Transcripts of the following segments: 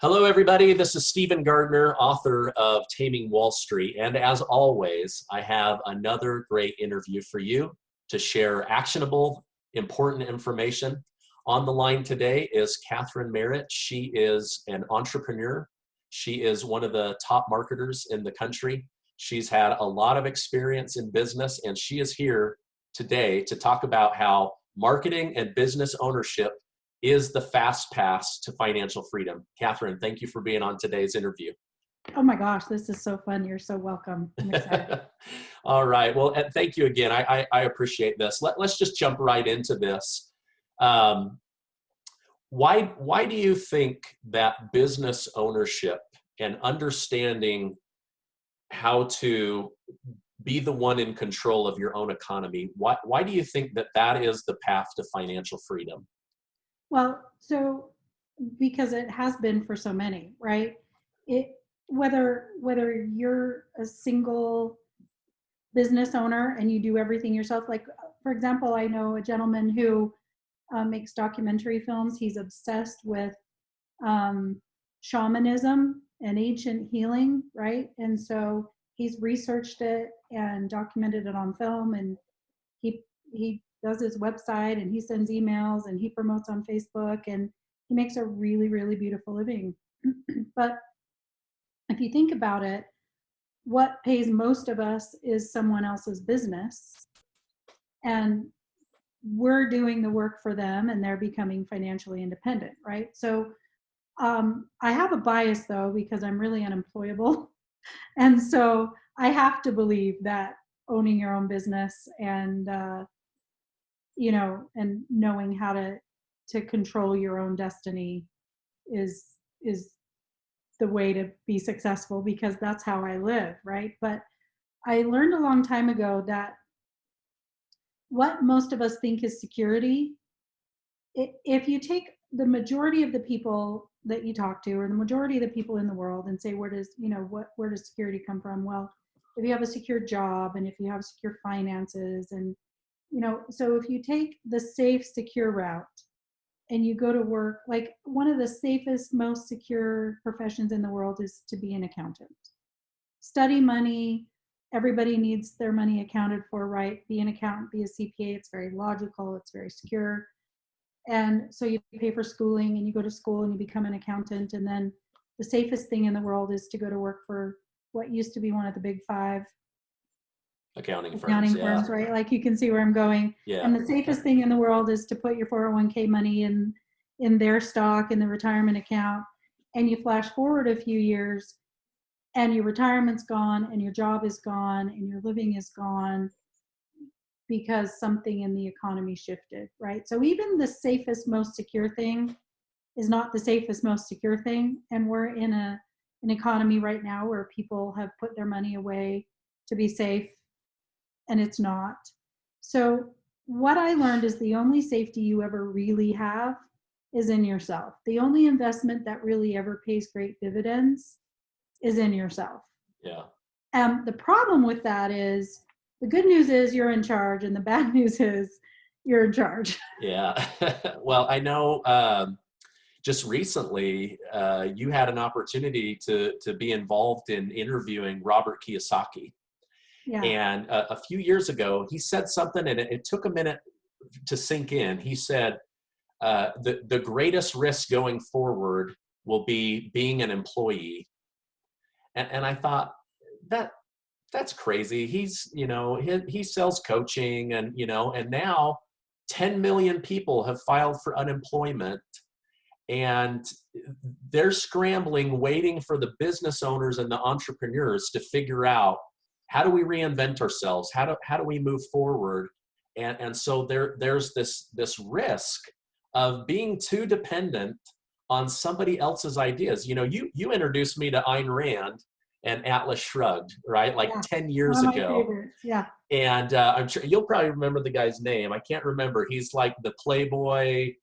Hello, everybody. This is Stephen Gardner, author of Taming Wall Street. And as always, I have another great interview for you to share actionable, important information. On the line today is Kathryn Merritt. She is an entrepreneur. She is one of the top marketers in the country. She's had a lot of experience in business, and she is here today to talk about how marketing and business ownership is the fast pass to financial freedom. Kathryn, thank you for being on today's interview. Oh my gosh, this is so fun. You're so welcome. I'm excited. All right. Well, and thank you again. I appreciate this. Let's just jump right into this. Why do you think that business ownership and understanding how to be the one in control of your own economy, why do you think that that is the path to financial freedom? Well, so because it has been for so many, right? Whether you're a single business owner and you do everything yourself, like for example, I know a gentleman who makes documentary films. He's obsessed with shamanism and ancient healing, right? And so he's researched it and documented it on film, and he does his website and he sends emails and he promotes on Facebook, and he makes a really, really beautiful living. But if you think about it, what pays most of us is someone else's business, and we're doing the work for them and they're becoming financially independent, right? So I have a bias though, because I'm really unemployable. And so I have to believe that owning your own business and and knowing how to control your own destiny is the way to be successful, because that's how I live, right? But I learned a long time ago that what most of us think is security, if you take the majority of the people that you talk to, or the majority of the people in the world, and say, where does security come from? Well, if you have a secure job and if you have secure finances, and so if you take the safe, secure route and you go to work, like one of the safest, most secure professions in the world is to be an accountant. Study money. Everybody needs their money accounted for, right? Be an accountant, be a CPA. It's very logical. It's very secure. And so you pay for schooling and you go to school and you become an accountant. And then the safest thing in the world is to go to work for what used to be one of the big five accounting firms, right? Like, you can see where I'm going. Yeah. And the safest thing in the world is to put your 401k money in their stock, in the retirement account. And you flash forward a few years and your retirement's gone and your job is gone and your living is gone because something in the economy shifted, right? So even the safest, most secure thing is not the safest, most secure thing. And we're in an economy right now where people have put their money away to be safe, and it's not. So what I learned is the only safety you ever really have is in yourself. The only investment that really ever pays great dividends is in yourself. Yeah. The problem with that is, the good news is you're in charge, and the bad news is you're in charge. Yeah. Well, I know just recently you had an opportunity to be involved in interviewing Robert Kiyosaki. Yeah. And a few years ago, he said something, and it took a minute to sink in. He said, the greatest risk going forward will be being an employee. And I thought, that's crazy. He's, he sells coaching, and now 10 million people have filed for unemployment, and they're scrambling, waiting for the business owners and the entrepreneurs to figure out, how do we reinvent ourselves? How do we move forward? And so there's this risk of being too dependent on somebody else's ideas. You introduced me to Ayn Rand and Atlas Shrugged, right? Like 10 years ago. One of my ago. favorites. Yeah. And I'm sure you'll probably remember the guy's name. I can't remember. He's like the Playboy,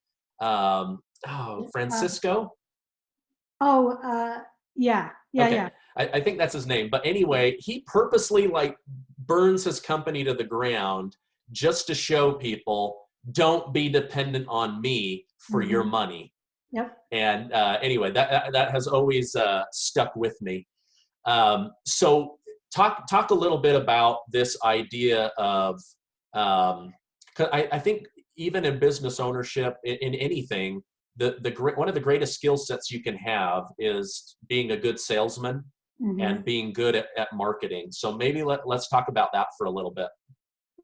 Francisco. Yeah. Okay. Yeah. I think that's his name. But anyway, he purposely burns his company to the ground just to show people, don't be dependent on me for your money. And anyway, that has always stuck with me. So talk a little bit about this idea of, 'cause I think even in business ownership, in anything, one of the greatest skill sets you can have is being a good salesman and Mm-hmm. being good at marketing. So maybe let's talk about that for a little bit.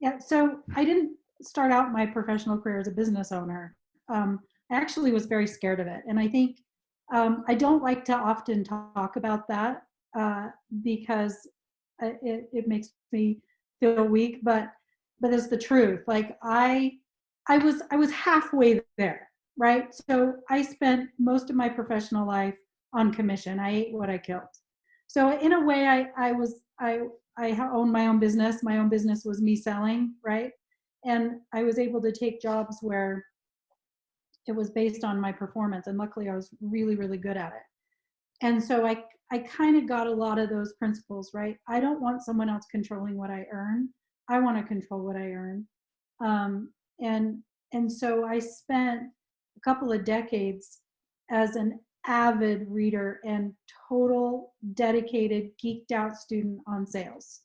Yeah. So I didn't start out my professional career as a business owner. I actually was very scared of it. And I think I don't like to often talk about that because it makes me feel weak, but it's the truth. Like I was halfway there, right? So I spent most of my professional life on commission. I ate what I killed. So in a way, I owned my own business. My own business was me selling, right? And I was able to take jobs where it was based on my performance, and luckily I was really, really good at it. And so I kind of got a lot of those principles, right? I don't want someone else controlling what I earn. I want to control what I earn. Um, and and so I spent a couple of decades as an avid reader and total dedicated geeked out student on sales.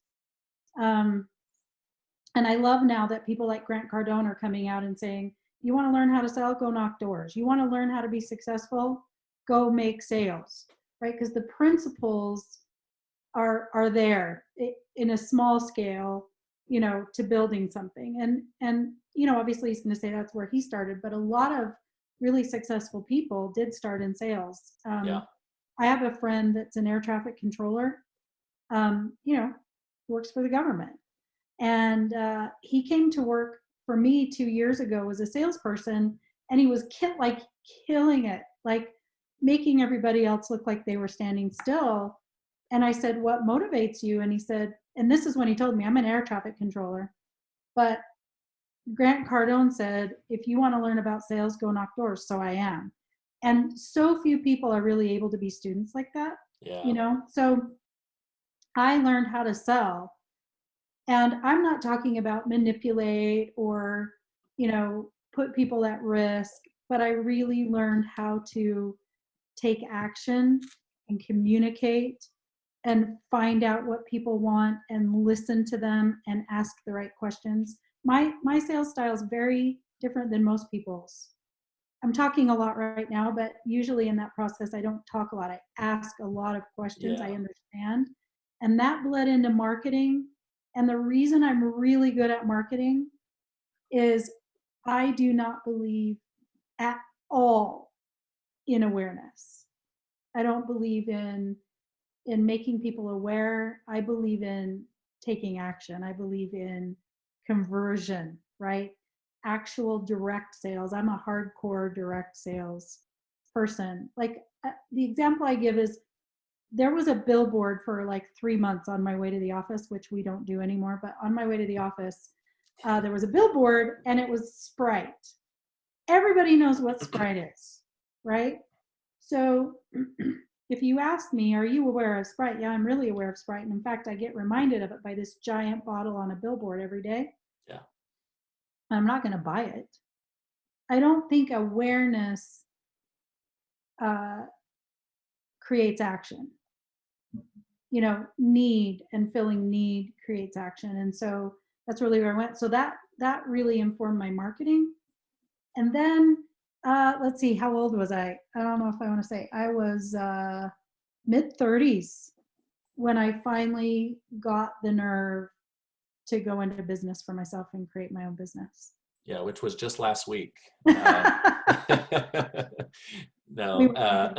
Um, and I love now that people like Grant Cardone are coming out and saying, you want to learn how to sell, go knock doors. You want to learn how to be successful, go make sales, right? Because the principles are there in a small scale, to building something. And obviously he's going to say that's where he started, but a lot of really successful people did start in sales. Yeah. I have a friend that's an air traffic controller, um, you know, works for the government. And he came to work for me 2 years ago as a salesperson, and he was killing it, like making everybody else look like they were standing still. And I said, what motivates you? And he said, and this is when he told me, I'm an air traffic controller, but Grant Cardone said, if you want to learn about sales, go knock doors. So I am. And so few people are really able to be students like that, Yeah. So I learned how to sell. And I'm not talking about manipulate or, put people at risk, but I really learned how to take action and communicate and find out what people want and listen to them and ask the right questions. My sales style is very different than most people's. I'm talking a lot right now, but usually in that process, I don't talk a lot. I ask a lot of questions. I Yeah. understand. And that bled into marketing. And the reason I'm really good at marketing is I do not believe at all in awareness. I don't believe in making people aware. I believe in taking action. I believe in conversion, right? Actual direct sales. I'm a hardcore direct sales person. Like the example I give is there was a billboard for like 3 months on my way to the office, which we don't do anymore, but on my way to the office, there was a billboard and it was Sprite. Everybody knows what Sprite is, right? So if you ask me, are you aware of Sprite? Yeah, I'm really aware of Sprite. And in fact, I get reminded of it by this giant bottle on a billboard every day. Yeah. I'm not going to buy it. I don't think awareness uh, creates action. Need and filling need creates action. And so that's really where I went. So that really informed my marketing. And then let's see, how old was I? I don't know if I want to say. I was mid 30s when I finally got the nerve to go into business for myself and create my own business. Yeah, which was just last week. We No. were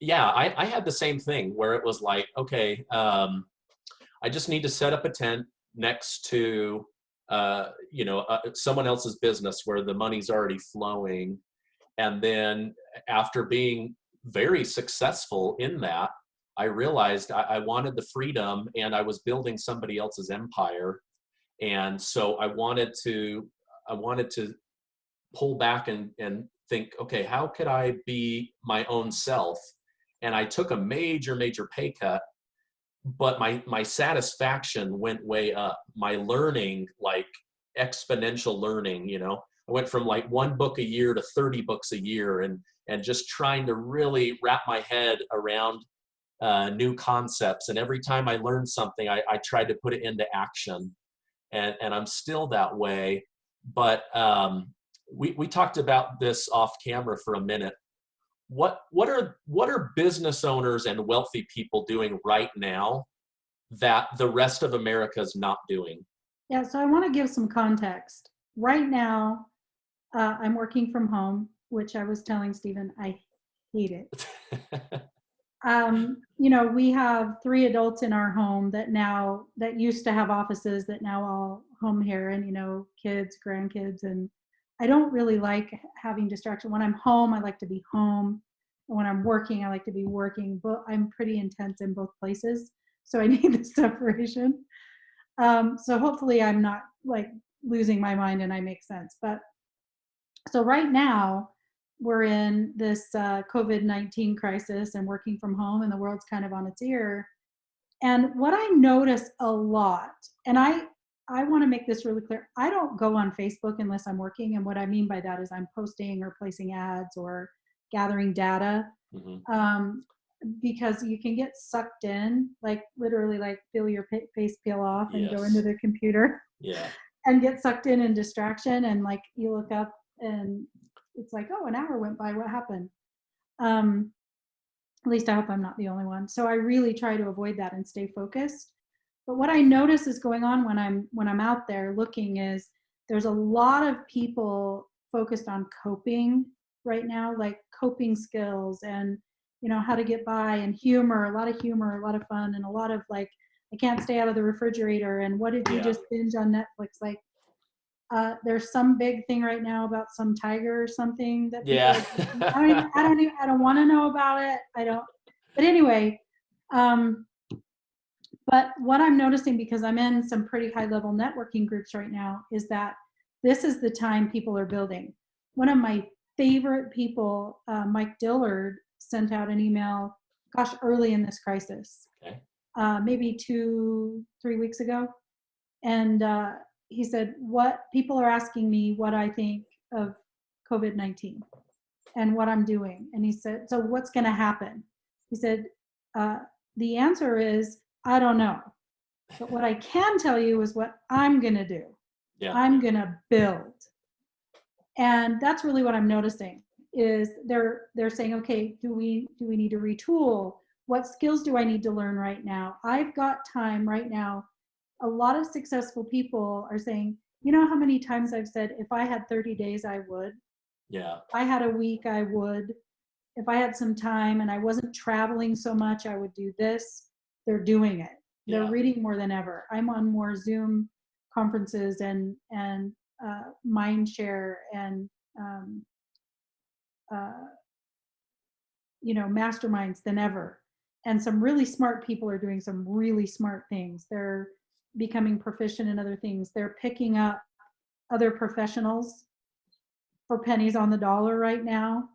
Yeah, I had the same thing where it was like, okay, I just need to set up a tent next to, someone else's business where the money's already flowing. And then after being very successful in that, I realized I wanted the freedom and I was building somebody else's empire. And so I wanted to pull back and think, okay, how could I be my own self? And I took a major pay cut, but my satisfaction went way up. My learning, like exponential learning, I went from like 1 book a year to 30 books a year, and just trying to really wrap my head around new concepts. And every time I learned something, I tried to put it into action. And I'm still that way. But we talked about this off camera for a minute. What are business owners and wealthy people doing right now that the rest of America is not doing? Yeah, so I want to give some context. Right now, I'm working from home, which I was telling Stephen, I hate it. We have 3 adults in our home that used to have offices that now all home here, and kids, grandkids, and I don't really like having distraction. When I'm home, I like to be home. And when I'm working, I like to be working, but I'm pretty intense in both places. So I need the separation. So hopefully I'm not like losing my mind and I make sense. But so right now we're in this COVID-19 crisis and working from home, and the world's kind of on its ear. And what I notice a lot, and I want to make this really clear, I don't go on Facebook unless I'm working. And what I mean by that is I'm posting or placing ads or gathering data. Mm-hmm. Because you can get sucked in, like literally like feel your face peel off and go into the computer. Yeah. And get sucked in distraction, and like you look up and it's like, oh, an hour went by, what happened? At least I hope I'm not the only one. So I really try to avoid that and stay focused. But what I notice is going on when I'm out there looking is there's a lot of people focused on coping right now, like coping skills and how to get by, and humor, a lot of fun, and a lot of like, I can't stay out of the refrigerator, and what did you just binge on Netflix? Like there's some big thing right now about some tiger or something that I don't want to know about it. But anyway, but what I'm noticing, because I'm in some pretty high level networking groups right now, is that this is the time people are building. One of my favorite people, Mike Dillard, sent out an email, early in this crisis, maybe 2-3 weeks ago. And he said, what people are asking me what I think of COVID-19 and what I'm doing. And he said, so what's going to happen? He said, the answer is, I don't know. But what I can tell you is what I'm going to do. Yeah. I'm going to build. And that's really what I'm noticing is they're saying, okay, do we need to retool? What skills do I need to learn right now? I've got time right now. A lot of successful people are saying, how many times I've said, if I had 30 days, I would. Yeah. If I had a week, I would. If I had some time and I wasn't traveling so much, I would do this. They're doing it. They're reading more than ever. I'm on more Zoom conferences and Mindshare and masterminds than ever. And some really smart people are doing some really smart things. They're becoming proficient in other things. They're picking up other professionals for pennies on the dollar right now.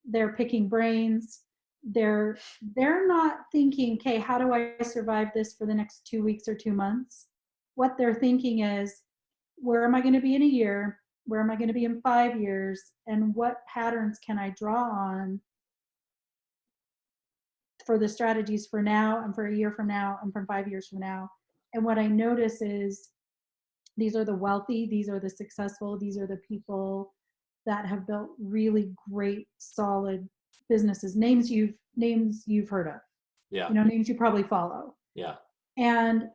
They're picking brains. They're not thinking, okay, how do I survive this for the next 2 weeks or 2 months? What they're thinking is, where am I going to be in a year? Where am I going to be in 5 years? And what patterns can I draw on for the strategies for now and for a year from now and from 5 years from now? And what I notice is these are the wealthy, these are the successful, these are the people that have built really great, solid businesses, names you've heard of. Yeah. Names you probably follow. Yeah. And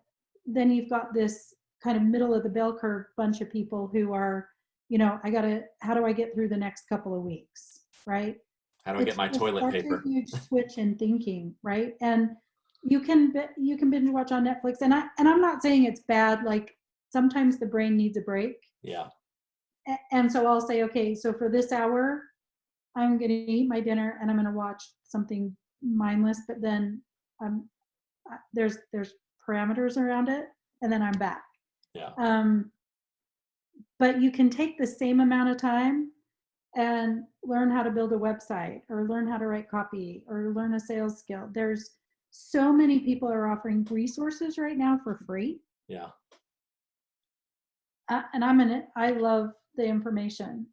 then you've got this kind of middle of the bell curve bunch of people who are, how do I get through the next couple of weeks, right? How do I get my toilet paper? That's a huge switch in thinking, right? And you can binge watch on Netflix, and I'm not saying it's bad. Like sometimes the brain needs a break. Yeah. And so I'll say, okay, so for this hour, I'm going to eat my dinner and I'm going to watch something mindless, but then there's parameters around it, and then I'm back. Yeah. But you can take the same amount of time and learn how to build a website, or learn how to write copy, or learn a sales skill. There's so many people are offering resources right now for free. Yeah. And I love the information.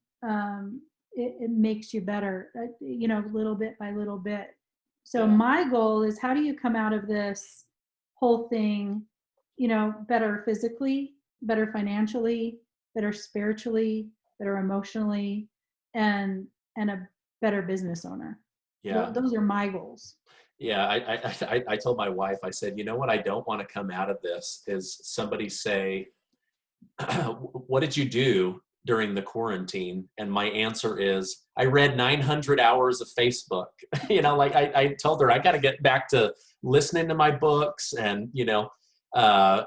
It makes you better, little bit by little bit. So Yeah. my goal is, how do you come out of this whole thing, better physically, better financially, better spiritually, better emotionally, and a better business owner. Yeah. Those are my goals. Yeah. I told my wife, I said, you know what I don't want to come out of this is somebody say, what did you do during the quarantine? And my answer is, I read 900 hours of Facebook. Like I told her, I got to get back to listening to my books and,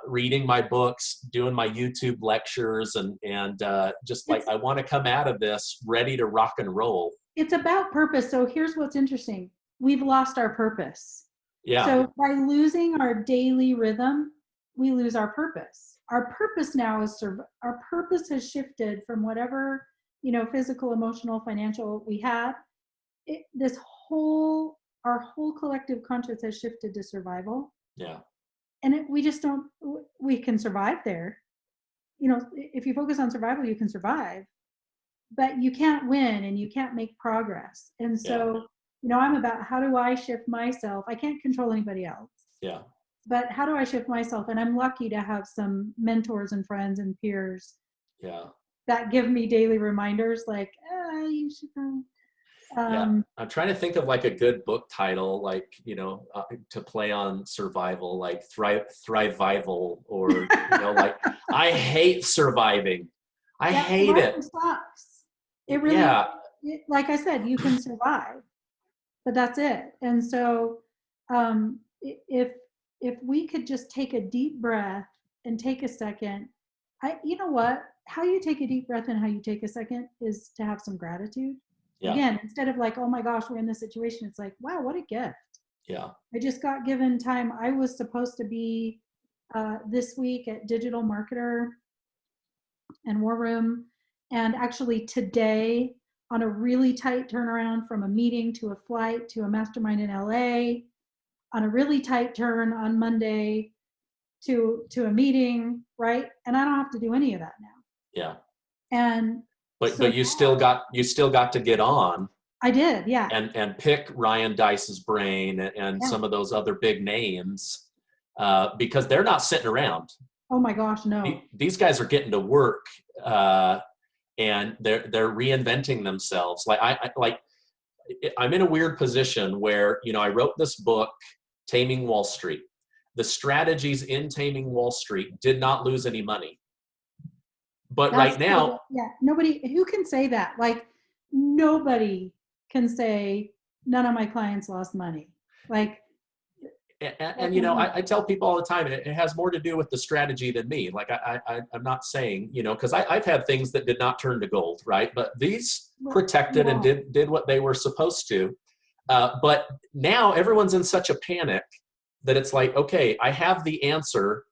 reading my books, doing my YouTube lectures, and just like, I want to come out of this ready to rock and roll. It's about purpose. So here's what's interesting. We've lost our purpose. Yeah. So by losing our daily rhythm, we lose our purpose. Our purpose now is our purpose has shifted from whatever, physical, emotional, financial we had. Our whole collective conscious has shifted to survival. Yeah. And we just don't, we can survive there. If you focus on survival, you can survive, but you can't win and you can't make progress. And so, I'm about, how do I shift myself? I can't control anybody else. Yeah. But how do I shift myself? And I'm lucky to have some mentors and friends and peers that give me daily reminders like, you should go. Yeah. I'm trying to think of like a good book title, like, to play on survival, like Thrivevival, or, like, I hate surviving. I hate it. Sucks. It really, yeah. Like I said, you can survive, but that's it. And so if we could just take a deep breath and take a second, you know what? How you take a deep breath and how you take a second is to have some gratitude. Yeah. Again, instead of like, oh my gosh, we're in this situation, it's like, wow, what a gift. Yeah. I just got given time. I was supposed to be this week at Digital Marketer and War Room, and actually today on a really tight turnaround from a meeting to a flight to a mastermind in LA, on a really tight turn on Monday to a meeting, right? And I don't have to do any of that now. Yeah. And but you still got to get on. I did, yeah. And pick Ryan Dice's brain and some of those other big names, because they're not sitting around. Oh my gosh, no. These guys are getting to work, and they're reinventing themselves. I'm in a weird position where, I wrote this book, Taming Wall Street. The strategies in Taming Wall Street did not lose any money. But right now, nobody who can say that. Like, nobody can say none of my clients lost money. Like, and I tell people all the time, it has more to do with the strategy than me. Like, I'm not saying, because I've had things that did not turn to gold, right? But these protected and did what they were supposed to. But now everyone's in such a panic that it's like, okay, I have the answer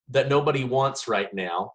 that nobody wants right now.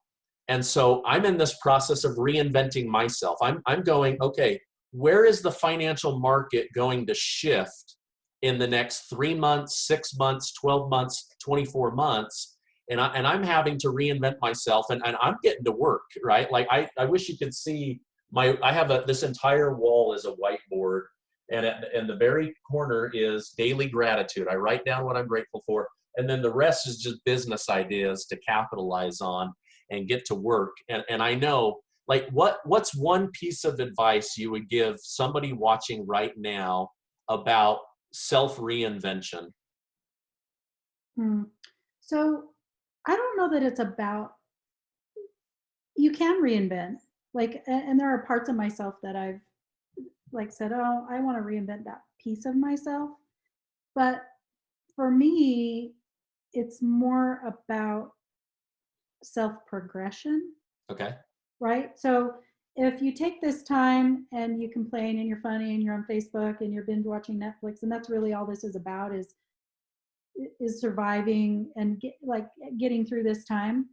And so I'm in this process of reinventing myself. I'm going, okay, where is the financial market going to shift in the next 3 months, 6 months, 12 months, 24 months? And I'm having to reinvent myself, and I'm getting to work, right? Like, I wish you could see I have this entire wall is a whiteboard, and in the very corner is daily gratitude. I write down what I'm grateful for, and then the rest is just business ideas to capitalize on and get to work. And I know, like, what's one piece of advice you would give somebody watching right now about self-reinvention? So I don't know that it's about, you can reinvent, like, and there are parts of myself that I've like said, oh, I want to reinvent that piece of myself. But for me, it's more about self-progression. Okay. Right? So if you take this time and you complain and you're funny and you're on Facebook and you're binge watching Netflix, and that's really all this is about, is surviving and getting through this time,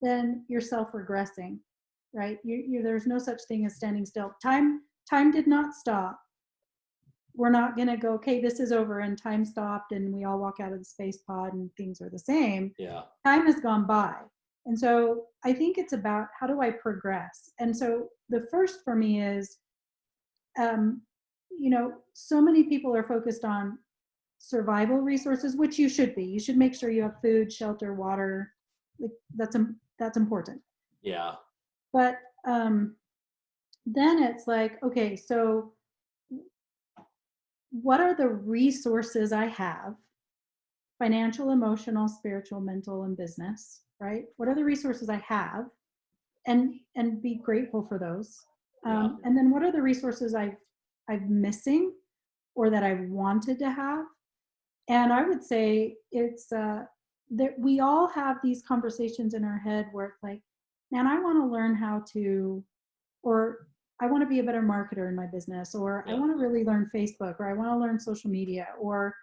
then you're self-regressing, right? There's no such thing as standing still. Time did not stop. We're not going to go, okay, this is over and time stopped and we all walk out of the space pod and things are the same. Yeah. Time has gone by. And so I think it's about how do I progress? And so the first for me is, um, so many people are focused on survival resources, which you should be. You should make sure you have food, shelter, water. Like that's important. Yeah. But then it's like, okay, so what are the resources I have? Financial, emotional, spiritual, mental, and business, right? What are the resources I have? And be grateful for those. Yeah. And then what are the resources I've missing or that I wanted to have? And I would say it's that we all have these conversations in our head where it's like, man, I want to learn how to, or I want to be a better marketer in my business, or I Yeah. want to really learn Facebook, or I want to learn social media, or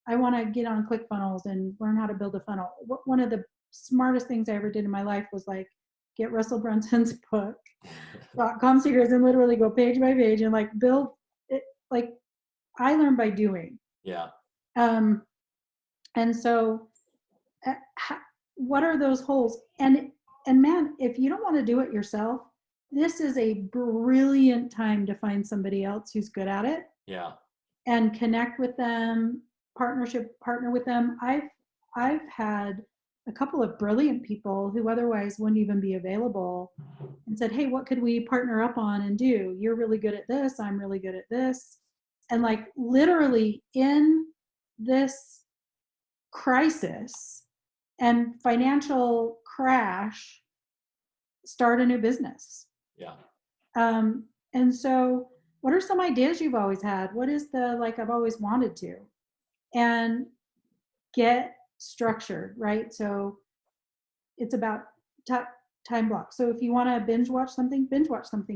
I want to get on ClickFunnels and learn how to build a funnel. One of the smartest things I ever did in my life was like get Russell Brunson's book, .com secrets, and literally go page by page and like build it. Like I learned by doing. Yeah. Um, and so uh, what are those holes? And man, if you don't want to do it yourself, this is a brilliant time to find somebody else who's good at it Yeah. and connect with them, partner with them. I've had a couple of brilliant people who otherwise wouldn't even be available and said, hey, what could we partner up on and do? You're really good at this, I'm really good at this. And like literally in this crisis and financial crash, start a new business. Yeah. And so what are some ideas you've always had? What is the, like, I've always wanted to? And get structured, right? So it's about time blocks. So if you want to binge watch something,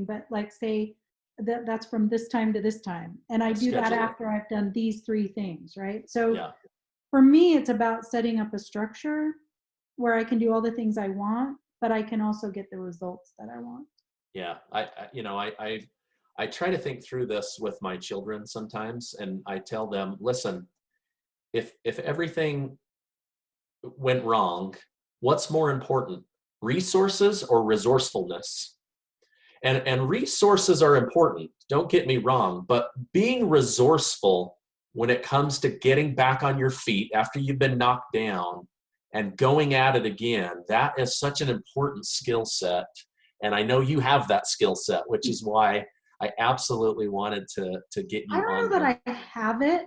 but like say that's from this time to this time. And I do that Schedule it. after I've done these three things, right? So Yeah. for me, it's about setting up a structure where I can do all the things I want, but I can also get the results that I want. Yeah. I try to think through this with my children sometimes, and I tell them, listen, if everything went wrong, what's more important, resources or resourcefulness? And resources are important, don't get me wrong, but being resourceful when it comes to getting back on your feet after you've been knocked down and going at it again, that is such an important skill set. And I know you have that skill set, which is why I absolutely wanted to get I you on don't know here. that I have it.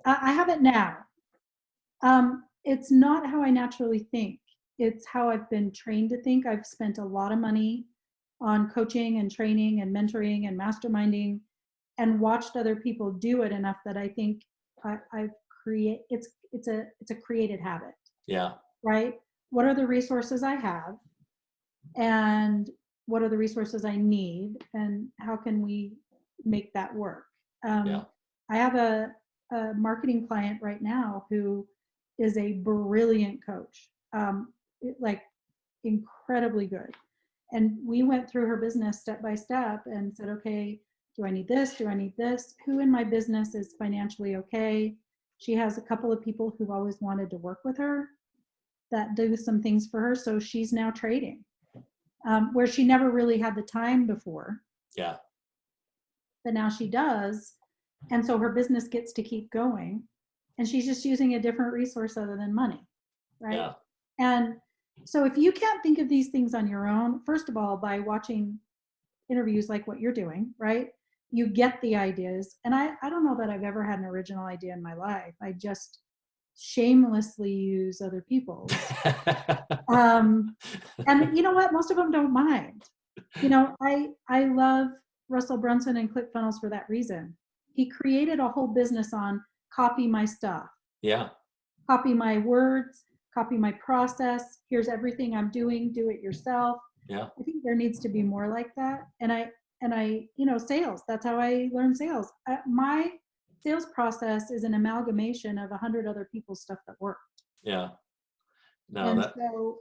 I have it now. It's not how I naturally think. It's how I've been trained to think. I've spent a lot of money on coaching and training and mentoring and masterminding and watched other people do it enough that I think I've create it's a created habit, Yeah. right? What are the resources I have and what are the resources I need and how can we make that work? Yeah. I have a marketing client right now who is a brilliant coach, like incredibly good. And we went through her business step by step and said, okay, do I need this? Do I need this? Who in my business is financially okay? She has a couple of people who've always wanted to work with her that do some things for her. So she's now trading, where she never really had the time before, Yeah. but now she does. And so her business gets to keep going. And she's just using a different resource other than money, right? Yeah. And so if you can't think of these things on your own, first of all, by watching interviews like what you're doing, right? You get the ideas. And I don't know that I've ever had an original idea in my life. I just shamelessly use other people's. And you know what? Most of them don't mind. I love Russell Brunson and ClickFunnels for that reason. He created a whole business on copy my stuff, Yeah. copy my words, copy my process. Here's everything I'm doing. Do it yourself. Yeah. I think there needs to be more like that. And I, sales. That's how I learned sales. My sales process is an amalgamation of 100 other people's stuff that work. Yeah. No, And that, so,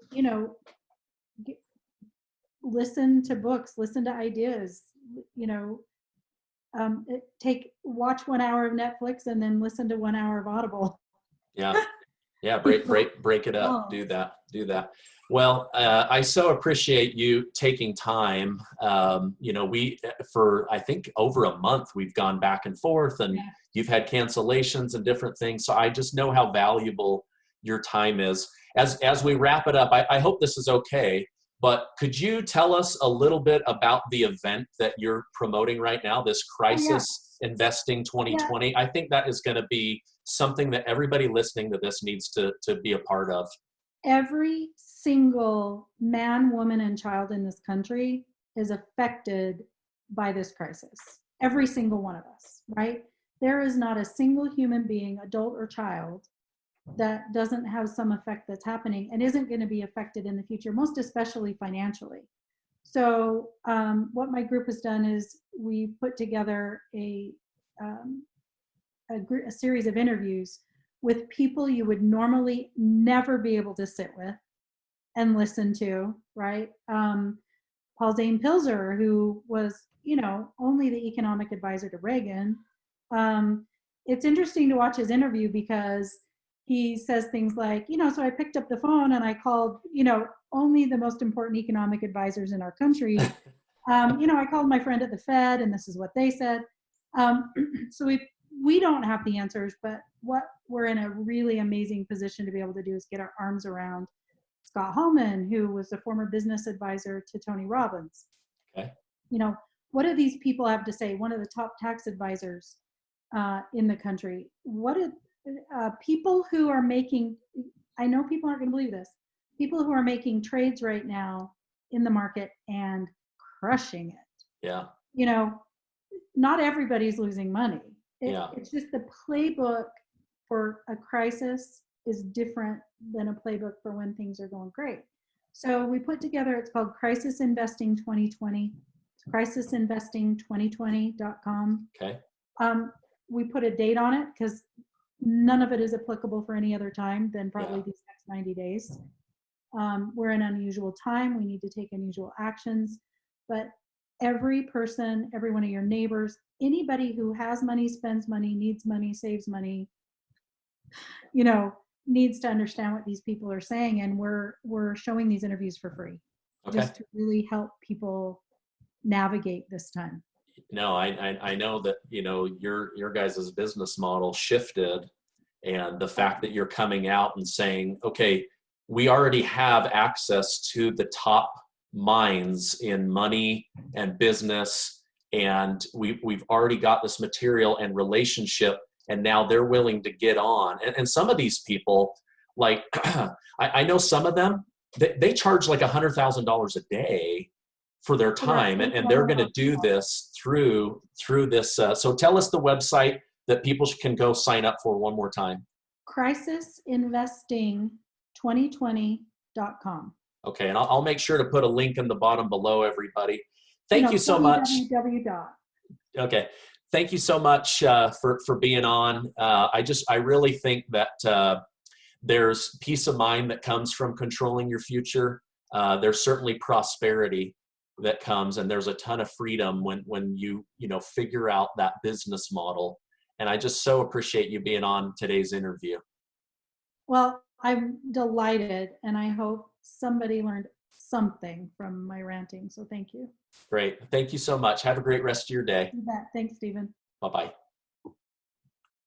listen to books, listen to ideas, you know, watch 1 hour of Netflix and then listen to 1 hour of Audible. yeah. Yeah, People, break it up. oh, Do that. Well, I so appreciate you taking time. We for I think over a month we've gone back and forth, and yeah. you've had cancellations and different things. So I just know how valuable your time is. As we wrap it up, I hope this is okay. But could you tell us a little bit about the event that you're promoting right now, this Oh, yeah. Crisis Investing Yeah. 2020? I think that is going to be something that everybody listening to this needs to be a part of. Every single man, woman, and child in this country is affected by this crisis. Every single one of us, right? There is not a single human being, adult or child, that doesn't have some effect that's happening and isn't going to be affected in the future, most especially financially. So what my group has done is we put together um, a series of interviews with people you would normally never be able to sit with and listen to, right? Paul Zane Pilzer, who was, only the economic advisor to Reagan. It's interesting to watch his interview because he says things like, so I picked up the phone and I called, only the most important economic advisors in our country. I called my friend at the Fed and this is what they said. So we don't have the answers, but what we're in a really amazing position to be able to do is get our arms around Scott Hallman, who was a former business advisor to Tony Robbins. Okay. What do these people have to say? One of the top tax advisors in the country. What did people who are making, I know people aren't going to believe this, people who are making trades right now in the market and crushing it. Yeah. Not everybody's losing money. Yeah. It's just the playbook for a crisis is different than a playbook for when things are going great. So we put together, it's called Crisis Investing 2020. It's crisisinvesting2020.com. Okay. We put a date on it because none of it is applicable for any other time than probably these next 90 days. We're in unusual time. We need to take unusual actions. But every person, every one of your neighbors, anybody who has money, spends money, needs money, saves money, needs to understand what these people are saying. And we're showing these interviews for free, just to really help people navigate this time. No, I know that, your guys' business model shifted, and the fact that you're coming out and saying, okay, we already have access to the top minds in money and business, and we've already got this material and relationship, and now they're willing to get on. And some of these people, like, I know some of them, they charge like $100,000 a day for their time, and they're going to do this through this. So tell us the website that people can go sign up for one more time. crisisinvesting2020.com. Okay, and I'll make sure to put a link in the bottom below, everybody. Thank you so much. Okay, thank you so much for being on. I really think that there's peace of mind that comes from controlling your future. There's certainly prosperity that comes, and there's a ton of freedom when you figure out that business model. And I just so appreciate you being on today's interview. Well, I'm delighted, and I hope somebody learned something from my ranting. So thank you. Great. Thank you so much. Have a great rest of your day. You bet. Thanks, Stephen. Bye-bye.